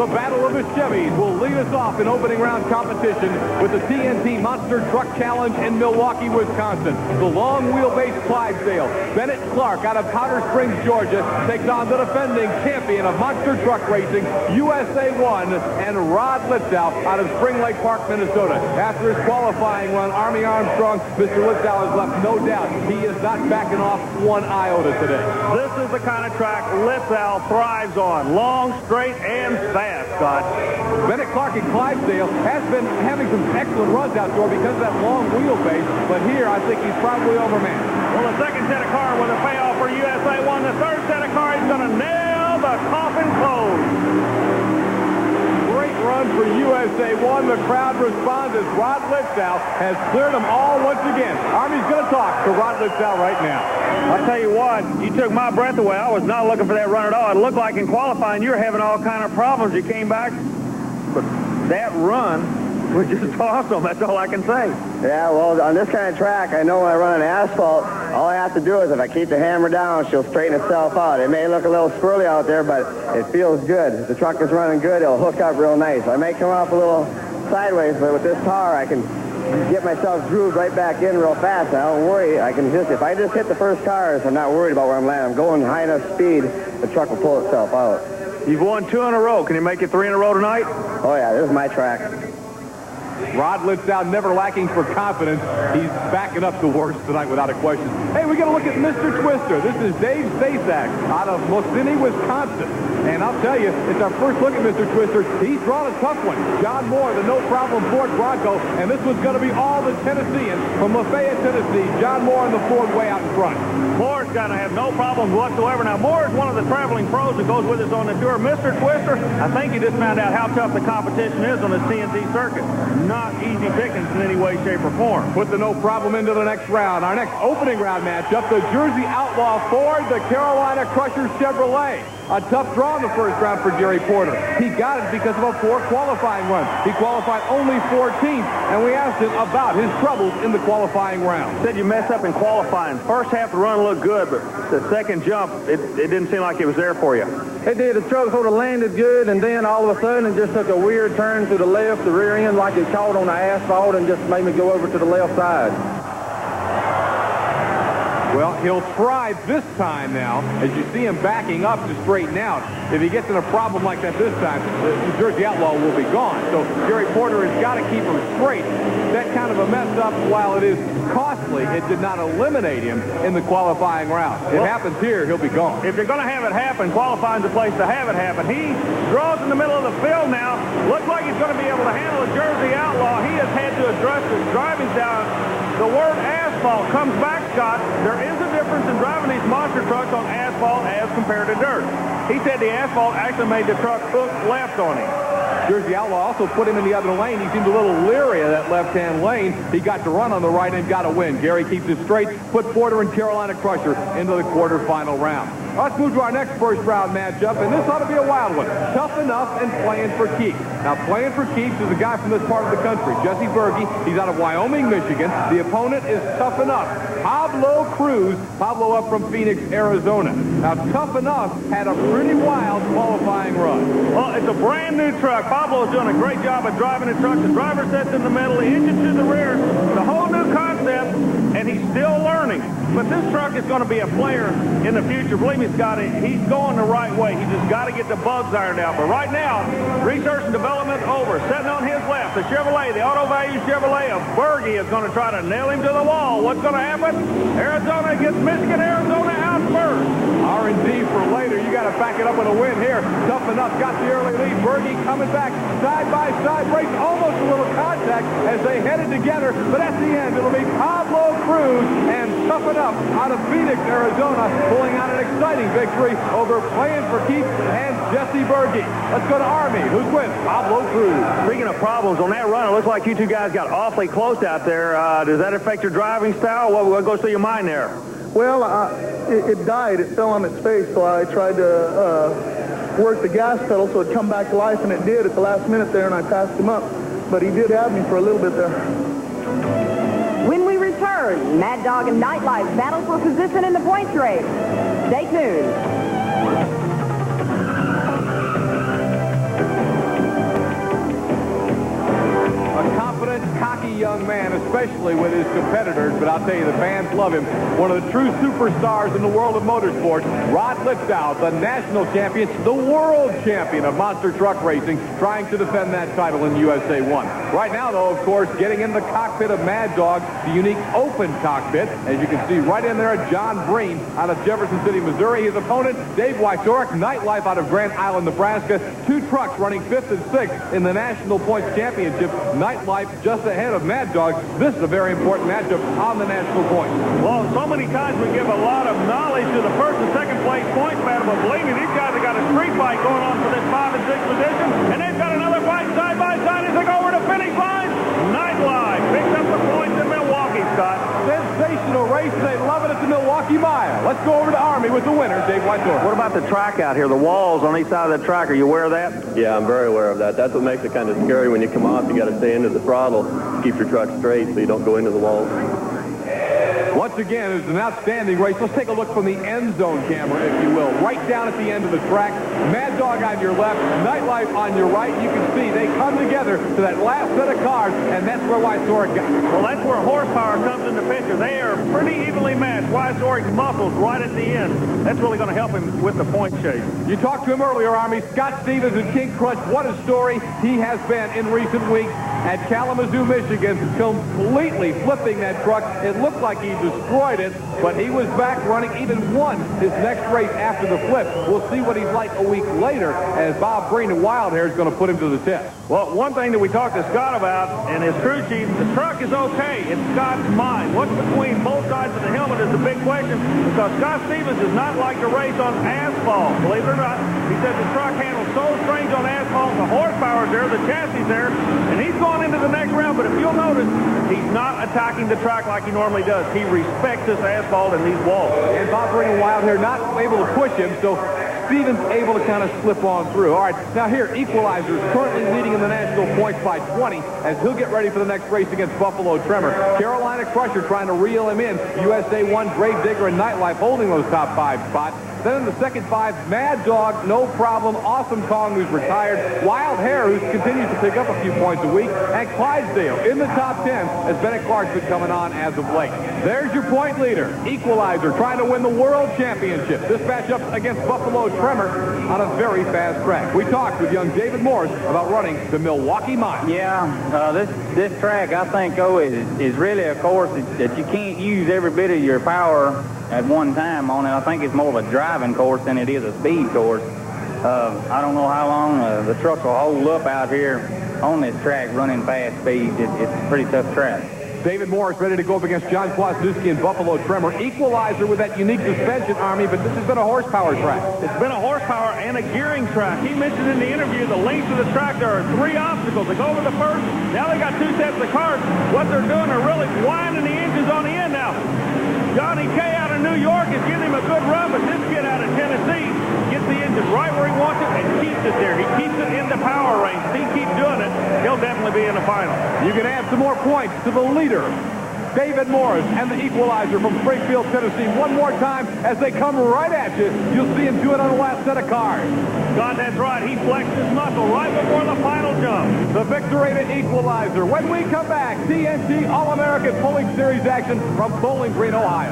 The Battle of the Chevys will lead us off in opening round competition with the TNT Monster Truck Challenge in Milwaukee, Wisconsin. The long wheelbase Clydesdale, Bennett Clark out of Powder Springs, Georgia, takes on the defending champion of monster truck racing, USA 1, and Rod Litzow out of Spring Lake Park, Minnesota. After his qualifying run, Army Armstrong, Mr. Litzow has left no doubt he is not backing off one iota today. This is the kind of track Litzow thrives on. Long, straight, and fast, Scott. Bennett Clark in Clydesdale has been having some excellent runs outdoor because of that long wheelbase, but here I think he's probably overmanned. Well, the second set of car with a payoff for USA 1. The third set of car, he's going to nail the coffin close. Great run for USA 1. The crowd responds as Rod Litzow has cleared them all once again. Army's going to talk to Rod Litzow right now. I'll tell you what, you took my breath away. I was not looking for that run at all. It looked like in qualifying you were having all kind of problems. You came back, but that run was just awesome. That's all I can say. Yeah, well, on this kind of track, I know when I run on asphalt, all I have to do is if I keep the hammer down, she'll straighten itself out. It may look a little squirrely out there, but it feels good. If the truck is running good, it'll hook up real nice. I may come off a little sideways, but with this car, I can get myself grooved right back in real fast. I don't worry. I can just, if I just hit the first cars, I'm not worried about where I'm landing. I'm going high enough speed, the truck will pull itself out. You've won 2 in a row. Can you make it 3 in a row tonight? Oh, yeah, this is my track. Rod Litzow never lacking for confidence. He's backing up the worst tonight without a question. Hey, we're going to look at Mr. Twister. This is Dave Stasak out of Mosini, Wisconsin. And I'll tell you, it's our first look at Mr. Twister. He's drawn a tough one. John Moore, the no-problem Ford Bronco. And this one's going to be all the Tennesseans from Lafayette, Tennessee. John Moore and the Ford way out in front. Moore's got to have no problems whatsoever. Now, Moore is one of the traveling pros that goes with us on the tour. Mr. Twister, I think you just found out how tough the competition is on this TNT circuit. Not easy pickings in any way, shape, or form. Put the no problem into the next round. Our next opening round matchup, the Jersey Outlaw Ford, the Carolina Crusher Chevrolet. A tough draw in the first round for Jerry Porter. He got it because of a poor qualifying run. He qualified only 14th, and we asked him about his troubles in the qualifying round. Said you messed up in qualifying. First half of the run looked good, but the second jump, it didn't seem like it was there for you. It did. The truck sort of landed good, and then all of a sudden it just took a weird turn to the left, the rear end, like it caught on the asphalt and just made me go over to the left side. Well, he'll try this time now, as you see him backing up to straighten out. If he gets in a problem like that this time, the Jersey Outlaw will be gone. So Jerry Porter has got to keep him straight. That kind of a mess up, while it is costly, it did not eliminate him in the qualifying round. It happens here, he'll be gone. If you're going to have it happen, qualifying's the place to have it happen. He draws in the middle of the field now. Looks like he's going to be able to handle a Jersey Outlaw. He has had to address his driving style. The word asphalt comes back, Scott. There is a difference in driving these monster trucks on asphalt as compared to dirt. He said the asphalt actually made the truck hook left on him. Jersey Outlaw also put him in the other lane. He seemed a little leery of that left-hand lane. He got to run on the right and got a win. Gary keeps it straight, put Porter and Carolina Crusher into the quarterfinal round. Let's move to our next first-round matchup, and this ought to be a wild one. Tough Enough and Playing for Keeps. Now, Playing for Keeps is a guy from this part of the country, Jesse Berge. He's out of Wyoming, Michigan. The opponent is Tough Enough, Pablo Cruz. Pablo up from Phoenix, Arizona. Now, Tough Enough had a pretty wild qualifying run. Well, it's a brand-new truck. Pablo's doing a great job of driving the truck. The driver sits in the middle, the engine to the rear. The whole new concept, and he's still learning. But this truck is going to be a player in the future. Believe me, Scotty, he's going the right way. He just got to get the bugs ironed out. But right now, research and development over. Sitting on his left, the Chevrolet, the Auto Value Chevrolet of Berge is going to try to nail him to the wall. What's going to happen? Arizona against Michigan. Arizona out first. R&D for later. You got to back it up with a win here. Tough Enough got the early lead. Berge coming back side-by-side race. Almost a little contact as they headed together. But at the end, it'll be Pablo Cruz and Tough Enough out of Phoenix, Arizona, pulling out an exciting victory over Playing for Keeps and Jesse Berge. Let's go to Army. Who's with Pablo Cruz? Speaking of problems, on that run, it looks like you two guys got awfully close out there. Does that affect your driving style? What goes through your mind there? Well, it died. It fell on its face, so I tried to work the gas pedal so it'd come back to life, and it did at the last minute there, and I passed him up. But he did have me for a little bit there. When we return, Mad Dog and Nightlife battle for position in the points race. Stay tuned. especially with his competitors, but I'll tell you, the fans love him. One of the true superstars in the world of motorsports, Rod Lipstow, the national champion, the world champion of monster truck racing, trying to defend that title in USA 1. Right now, though, of course, getting in the cockpit of Mad Dog, the unique open cockpit. As you can see right in there, John Breen out of Jefferson City, Missouri. His opponent, Dave Wysorek, Nightlife out of Grand Island, Nebraska. Two trucks running 5th and 6th in the National Points Championship. Nightlife just ahead of Mad Dog. This is a very important matchup on the national points. Well, so many times we give a lot of knowledge to the first and second place points battle, but believe me, these guys have got a street fight going on for this 5 and 6 position, and they've got another fight side by side as they go over the finish line. Nightlife picks up the points in Milwaukee, Scott. Sensational race. They love it at the Milwaukee Mile. Let's go over to Army with the winner, Dave Wysorek. What about the track out here, the walls on each side of the track? Are you aware of that? Yeah, I'm very aware of that. That's what makes it kind of scary when you come off. You got to stay into the throttle, keep your truck straight so you don't go into the walls. Once again, it's an outstanding race. Let's take a look from the end zone camera, if you will. Right down at the end of the track. Mad Dog on your left, Nightlife on your right. You can see they come together to that last set of cars, and that's where Wysorek got. Well, that's where horsepower comes into picture. They are pretty evenly matched. Wysorek's muscles right at the end. That's really going to help him with the point chase. You talked to him earlier, Army. Scott Stevens and King Crunch. What a story he has been in recent weeks at Kalamazoo, Michigan, completely flipping that truck. It looked like he destroyed it, but he was back running, even won his next race after the flip. We'll see what he's like a week later as Bob Breen and Wild Hair is going to put him to the test. Well, one thing that we talked to Scott about and his crew chief, the truck is okay. It's Scott's mind. What's between both sides of the helmet is the big question, because Scott Stevens does not like to race on asphalt. Believe it or not, he said the truck handles so strange on asphalt. The horsepower's there, the chassis there, and he's going into the next round. But if you'll notice, he's not attacking the track like he normally does. He respects this asphalt and these walls. And Bob Breen and Wild Hair not able to push him, so Stevens able to kind of slip on through. All right, now here, Equalizer is currently leading in the national points by 20 as he'll get ready for the next race against Buffalo Tremor. Carolina Crusher trying to reel him in. USA 1, Gravedigger, and Nightlife holding those top 5 spots. Then in the second 5, Mad Dog, no problem. Awesome Kong, who's retired. Wild Hair, who continues to pick up a few points a week. And Clydesdale in the top 10 as Bennett Clark's been coming on as of late. There's your point leader. Equalizer trying to win the World Championship. This matchup against Buffalo Tremor on a very fast track. We talked with young David Morris about running the Milwaukee Mile. Yeah, this track, I think, is really a course that you can't use every bit of your power at one time on it. I think it's more of a driving course than it is a speed course. I don't know how long the truck will hold up out here on this track running fast speeds. It's a pretty tough track. David Morris ready to go up against John Kwasniewski and Buffalo Tremor. Equalizer with that unique suspension, Army, but this has been a horsepower track. It's been a horsepower and a gearing track. He mentioned in the interview the length of the track. There are 3 obstacles. They go over the first. Now they got 2 sets of cars. What they're doing, they're really winding the engines on the end now. Johnny K out of New York is giving him a good run, but this kid out of Tennessee gets the engine right where he wants it and keeps it there. He keeps it in the power range. If he keeps doing it, he'll definitely be in the final. You can add some more points to the leader, David Morris, and the Equalizer from Springfield, Tennessee. One more time as they come right at you. You'll see him do it on the last set of cars. God, that's right. He flexed his muscle right before the final jump. The Victorated Equalizer. When we come back, TNT All-American Pulling Series action from Bowling Green, Ohio.